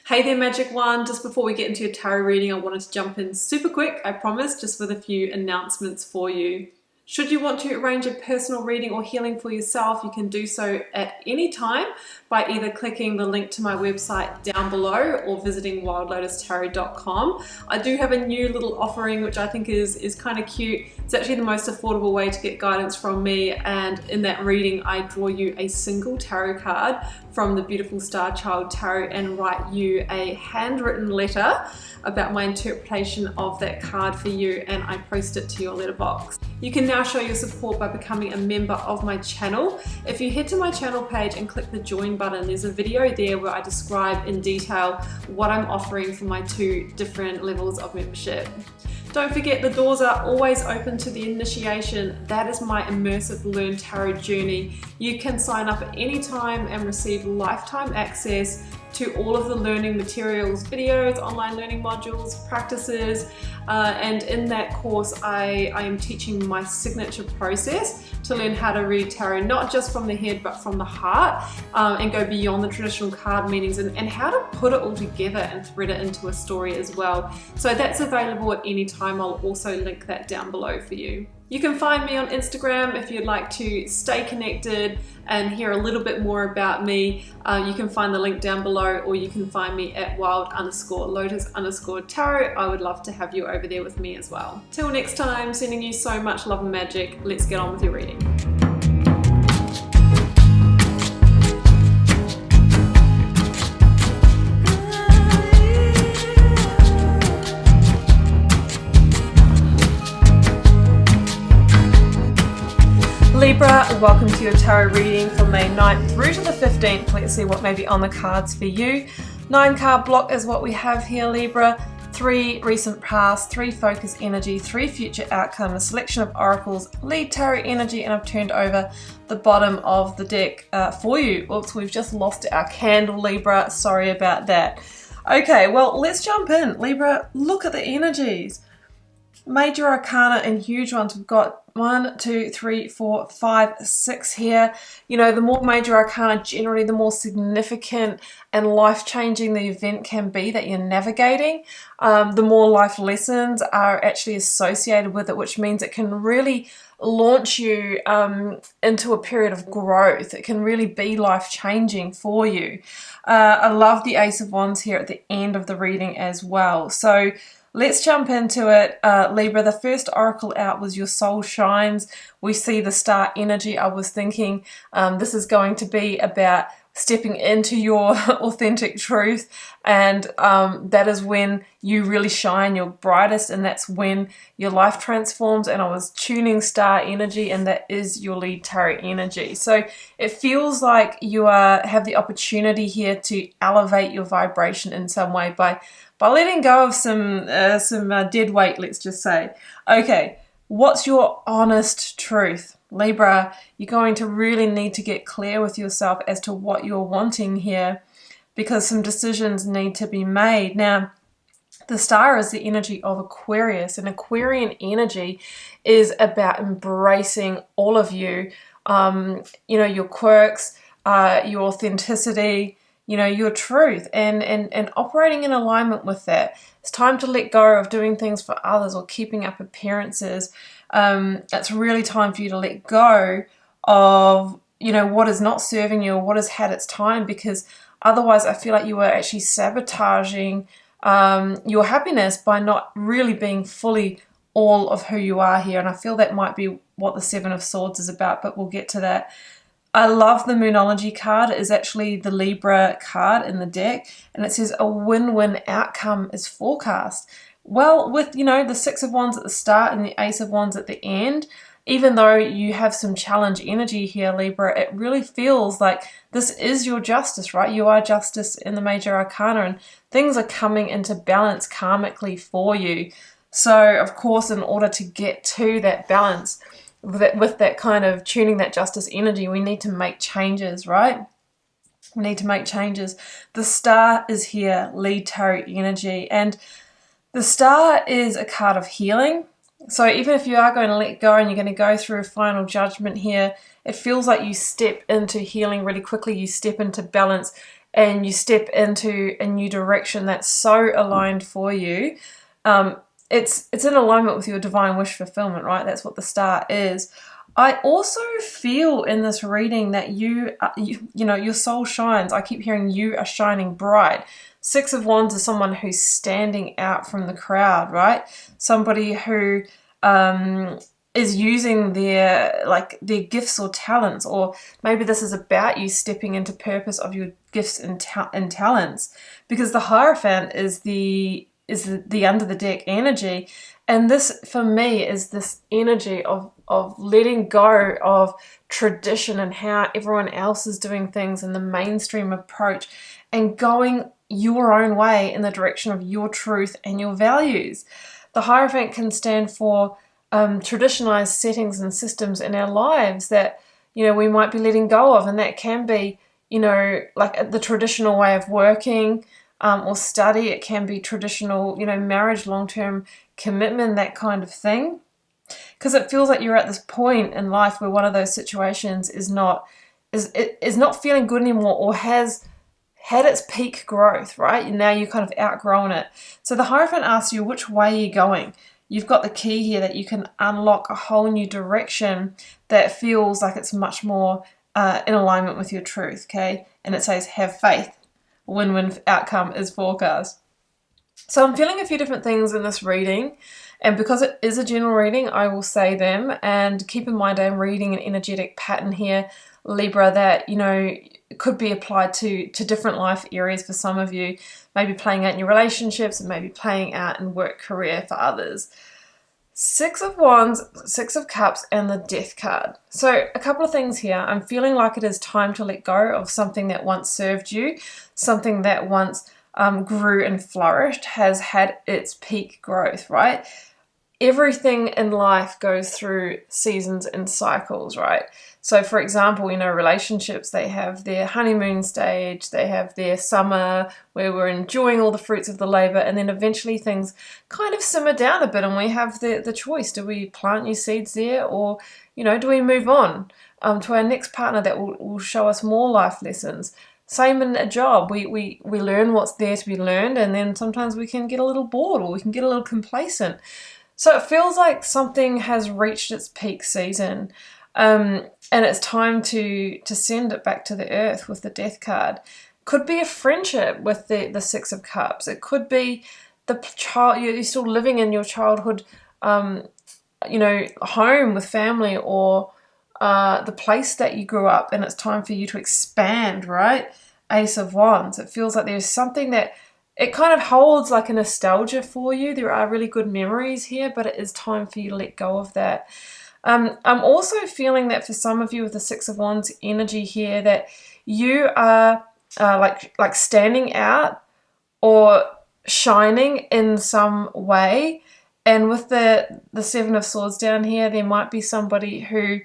Hey there, Magic One. Just before we get into your tarot reading, I wanted to jump in super quick, I promise, just with a few announcements for you. Should you want to arrange a personal reading or healing for yourself, you can do so at any time by either clicking the link to my website down below or visiting wildlotustarot.com. I do have a new little offering which I think is kind of cute. It's actually the most affordable way to get guidance from me, and in that reading I draw you a single tarot card from the beautiful Star Child Tarot and write you a handwritten letter about my interpretation of that card for you, and I post it to your letterbox. You can now show your support by becoming a member of my channel. If you head to my channel page and click the join button, there's a video there where I describe in detail what I'm offering for my two different levels of membership. Don't forget, the doors are always open to the initiation. That is my immersive Learn Tarot journey. You can sign up at any time and receive lifetime access to all of the learning materials, videos, online learning modules, practices, and in that course I am teaching my signature process to learn how to read tarot, not just from the head but from the heart, and go beyond the traditional card meanings, and how to put it all together and thread it into a story as well. So that's available at any time. I'll also link that down below for you. You can find me on Instagram if you'd like to stay connected and hear a little bit more about me. You can find the link down below, or you can find me at wild_lotus_tarot. I would love to have you over there with me as well. Till next time, sending you so much love and magic. Let's get on with your reading. Libra, welcome to your tarot reading for May 9th through to the 15th. Let's see what may be on the cards for you. 9-card block is what we have here, Libra. 3 recent past, 3 focus energy, 3 future outcome, a selection of oracles, lead tarot energy, and I've turned over the bottom of the deck for you. Oops, we've just lost our candle, Libra. Sorry about that. Okay, well, let's jump in. Libra, look at the energies. Major arcana and huge ones. We've got 1, 2, 3, 4, 5, 6 here. You know, the more major arcana, generally the more significant and life-changing the event can be that you're navigating. The more life lessons are actually associated with it, which means it can really launch you into a period of growth. It can really be life-changing for you. I love the Ace of Wands here at the end of the reading as well. So let's jump into it, Libra. The first oracle out was Your Soul Shines. We see the star energy. I was thinking this is going to be about stepping into your authentic truth, and that is when you really shine your brightest, and that's when your life transforms. And I was tuning star energy, and that is your lead tarot energy. So it feels like you have the opportunity here to elevate your vibration in some way by letting go of some dead weight, let's just say. Okay, what's your honest truth? Libra, you're going to really need to get clear with yourself as to what you're wanting here, because some decisions need to be made. Now, the star is the energy of Aquarius, and Aquarian energy is about embracing all of you, you know, your quirks, your authenticity, you know, your truth, and operating in alignment with that. It's time to let go of doing things for others or keeping up appearances. It's really time for you to let go of, you know, what is not serving you or what has had its time, because otherwise I feel like you are actually sabotaging your happiness by not really being fully all of who you are here. And I feel that might be what the Seven of Swords is about, but we'll get to that. I love the Moonology card. It is actually the Libra card in the deck, and it says a win-win outcome is forecast. Well, with, you know, the Six of Wands at the start and the Ace of Wands at the end, even though you have some challenge energy here, Libra, it really feels like this is your justice, right? You are justice in the major arcana, and things are coming into balance karmically for you. So, of course, in order to get to that balance, with that kind of tuning that justice energy, we need to make changes, right? We need to make changes. The star is here, lead tarot energy, and the star is a card of healing. So even if you are going to let go and you're going to go through a final judgment here, it feels like you step into healing really quickly. You step into balance and you step into a new direction that's so aligned for you. It's in alignment with your divine wish fulfillment, right? That's what the star is. I also feel in this reading that you know, your soul shines. I keep hearing you are shining bright. Six of Wands is someone who's standing out from the crowd, right? Somebody who is using their gifts or talents, or maybe this is about you stepping into purpose of your gifts and talents, because the Hierophant is the under the deck energy, and this for me is this energy of letting go of tradition and how everyone else is doing things and the mainstream approach, and going your own way in the direction of your truth and your values. The Hierophant can stand for traditionalized settings and systems in our lives that, you know, we might be letting go of, and that can be, you know, like the traditional way of working or study. It can be traditional, you know, marriage, long-term commitment, that kind of thing, because it feels like you're at this point in life where one of those situations is not feeling good anymore, or has had its peak growth, right? And now you're kind of outgrown it. So the Hierophant asks you which way you're going. You've got the key here that you can unlock a whole new direction that feels like it's much more in alignment with your truth, okay? And it says, have faith. Win-win outcome is forecast. So I'm feeling a few different things in this reading, and because it is a general reading, I will say them. And keep in mind, I'm reading an energetic pattern here, Libra, that, you know, could be applied to different life areas for some of you, maybe playing out in your relationships and maybe playing out in work career for others. Six of Wands, Six of Cups, and the Death card. So a couple of things here. I'm feeling like it is time to let go of something that once served you, something that once grew and flourished, has had its peak growth, right? Everything in life goes through seasons and cycles, right? So for example, you know, relationships, they have their honeymoon stage, they have their summer where we're enjoying all the fruits of the labor, and then eventually things kind of simmer down a bit, and we have the choice. Do we plant new seeds there, or, you know, do we move on to our next partner that will show us more life lessons? Same in a job. We learn what's there to be learned, and then sometimes we can get a little bored, or we can get a little complacent. So it feels like something has reached its peak season, and it's time to send it back to the earth with the Death card. Could be a friendship with the Six of Cups. It could be the child, you're still living in your childhood, you know, home with family, or the place that you grew up, and it's time for you to expand, right? Ace of Wands. It feels like there's something that it kind of holds like a nostalgia for you. There are really good memories here, but it is time for you to let go of that. I'm also feeling that for some of you with the Six of Wands energy here, that you are like standing out or shining in some way. And with the Seven of Swords down here, there might be somebody who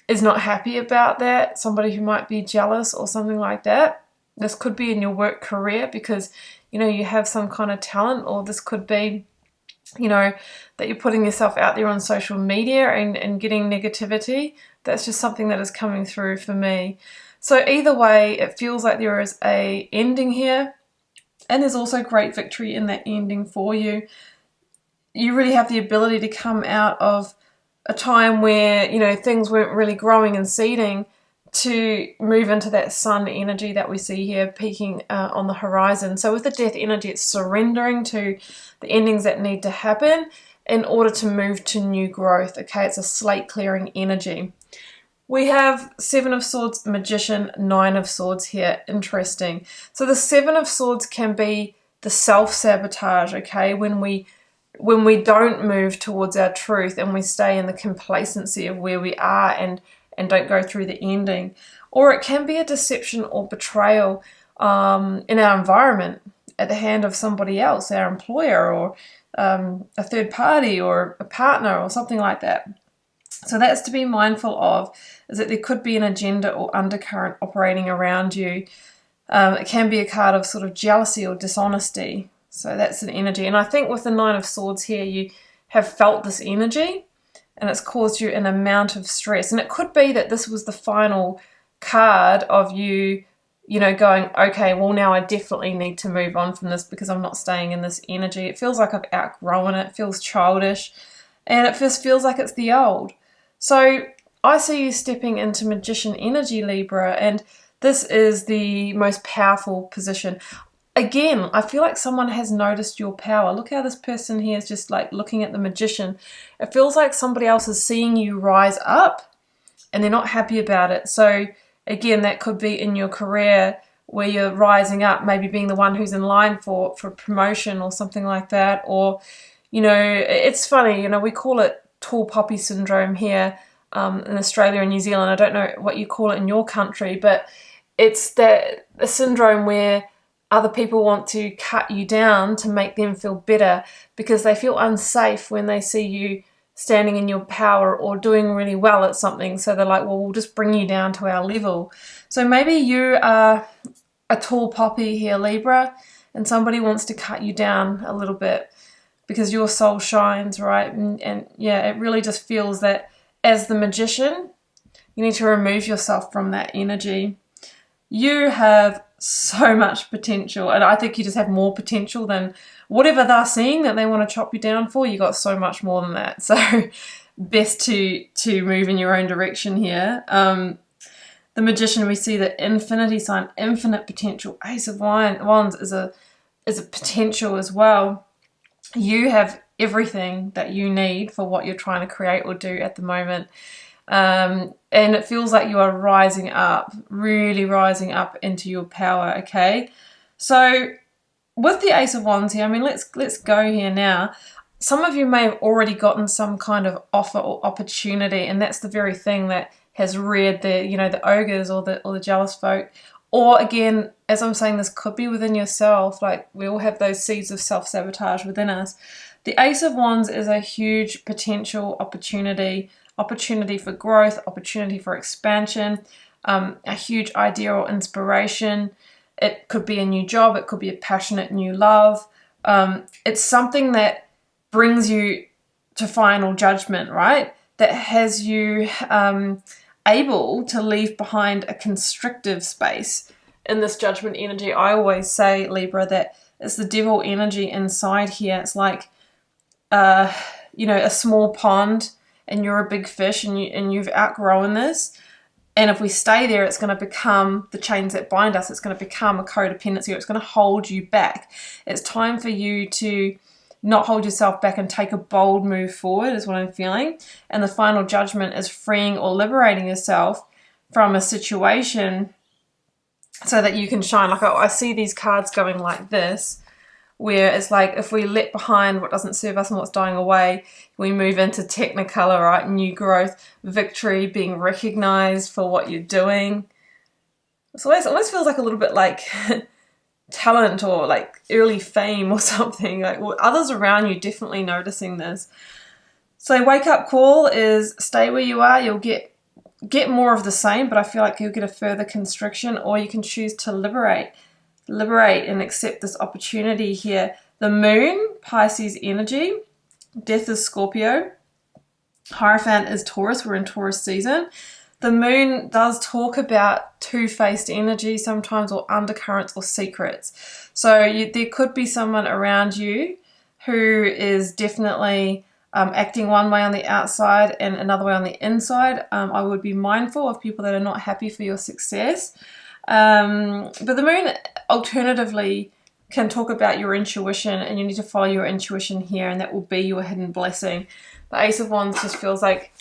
is not happy about that, somebody who might be jealous or something like that. This could be in your work career because, you know, you have some kind of talent, or this could be, you know, that you're putting yourself out there on social media and getting negativity. That's just something that is coming through for me. So either way, it feels like there is a ending here, and there's also great victory in that ending for you. You really have the ability to come out of a time where, you know, things weren't really growing and seeding, to move into that sun energy that we see here peaking on the horizon. So with the Death energy, it's surrendering to the endings that need to happen in order to move to new growth. Okay, it's a slate clearing energy. We have Seven of Swords, Magician, Nine of Swords here. Interesting. So the Seven of Swords can be the self-sabotage, okay, when we don't move towards our truth and we stay in the complacency of where we are and don't go through the ending. Or it can be a deception or betrayal in our environment at the hand of somebody else, our employer, or a third party, or a partner, or something like that. So that's to be mindful of, is that there could be an agenda or undercurrent operating around you. It can be a card of sort of jealousy or dishonesty. So that's an energy. And I think with the Nine of Swords here, you have felt this energy, and it's caused you an amount of stress. And it could be that this was the final card of you, you know, going, okay, well, now I definitely need to move on from this because I'm not staying in this energy. It feels like I've outgrown it. It feels childish. And it just feels like it's the old. So I see you stepping into Magician energy, Libra, and this is the most powerful position. Again, I feel like someone has noticed your power. Look how this person here is just like looking at the Magician. It feels like somebody else is seeing you rise up and they're not happy about it. So again, that could be in your career where you're rising up, maybe being the one who's in line for promotion or something like that. Or, you know, it's funny, you know, we call it tall poppy syndrome here in Australia and New Zealand. I don't know what you call it in your country, but it's a syndrome where other people want to cut you down to make them feel better because they feel unsafe when they see you standing in your power or doing really well at something. So they're like, well, we'll just bring you down to our level. So maybe you are a tall poppy here, Libra, and somebody wants to cut you down a little bit because your soul shines, right? And yeah, it really just feels that as the Magician, you need to remove yourself from that energy. You have so much potential, and I think you just have more potential than whatever they're seeing that they want to chop you down for. You got so much more than that. So best to move in your own direction here. The Magician, we see the infinity sign, infinite potential. Ace of Wands is a potential as well. You have everything that you need for what you're trying to create or do at the moment. And it feels like you are rising up, really rising up into your power, okay? So with the Ace of Wands here, I mean, let's go here now. Some of you may have already gotten some kind of offer or opportunity, and that's the very thing that has reared the, you know, the ogres or the jealous folk. Or again, as I'm saying, this could be within yourself. Like, we all have those seeds of self-sabotage within us. The Ace of Wands is a huge potential opportunity for growth, opportunity for expansion, a huge idea or inspiration. It could be a new job. It could be a passionate new love. It's something that brings you to final judgment, right? That has you able to leave behind a constrictive space in this judgment energy. I always say, Libra, that it's the devil energy inside here. It's like, you know, a small pond and you're a big fish and you've outgrown this. And if we stay there, it's going to become the chains that bind us. It's going to become a codependency, or it's going to hold you back. It's time for you to not hold yourself back and take a bold move forward is what I'm feeling. And the final judgment is freeing or liberating yourself from a situation so that you can shine. Like, I see these cards going like this, where it's like, if we let behind what doesn't serve us and what's dying away, we move into technicolor, right? New growth, victory, being recognized for what you're doing. So it almost feels like a little bit like talent or like early fame or something. Like, others around you definitely noticing this. So wake up call is stay where you are. You'll get more of the same, but I feel like you'll get a further constriction, or you can choose to liberate and accept this opportunity here. The moon, Pisces energy. Death is Scorpio. Hierophant is Taurus. We're in Taurus season. The moon does talk about two-faced energy sometimes, or undercurrents or secrets. So there could be someone around you who is definitely acting one way on the outside and another way on the inside. I would be mindful of people that are not happy for your success. But the moon alternatively can talk about your intuition, and you need to follow your intuition here, and that will be your hidden blessing. The Ace of Wands just feels like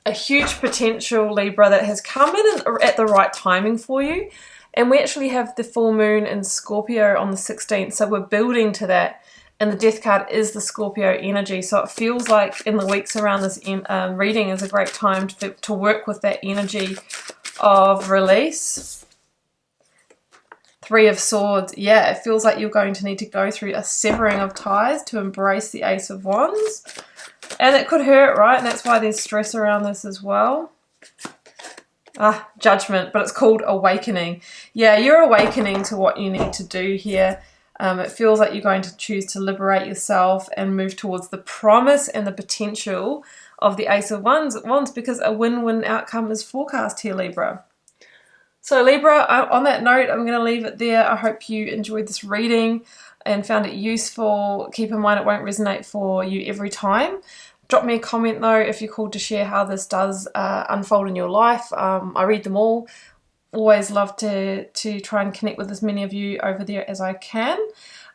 a huge potential, Libra, that has come in at the right timing for you. And we actually have the full moon in Scorpio on the 16th, so we're building to that. And the Death card is the Scorpio energy, so it feels like in the weeks around this reading is a great time to work with that energy of release. Three of Swords. Yeah, it feels like you're going to need to go through a severing of ties to embrace the Ace of Wands. And it could hurt, right? And that's why there's stress around this as well. Judgment, but it's called awakening. Yeah, you're awakening to what you need to do here. It feels like you're going to choose to liberate yourself and move towards the promise and the potential of the Ace of Wands, because a win-win outcome is forecast here, Libra. So Libra, on that note, I'm going to leave it there. I hope you enjoyed this reading and found it useful. Keep in mind it won't resonate for you every time. Drop me a comment though if you're called to share how this does unfold in your life. I read them all. Always love to try and connect with as many of you over there as I can.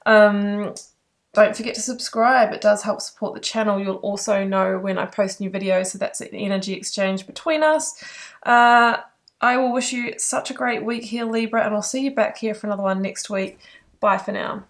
Don't forget to subscribe. It does help support the channel. You'll also know when I post new videos, so that's an energy exchange between us. I will wish you such a great week here, Libra, and I'll see you back here for another one next week. Bye for now.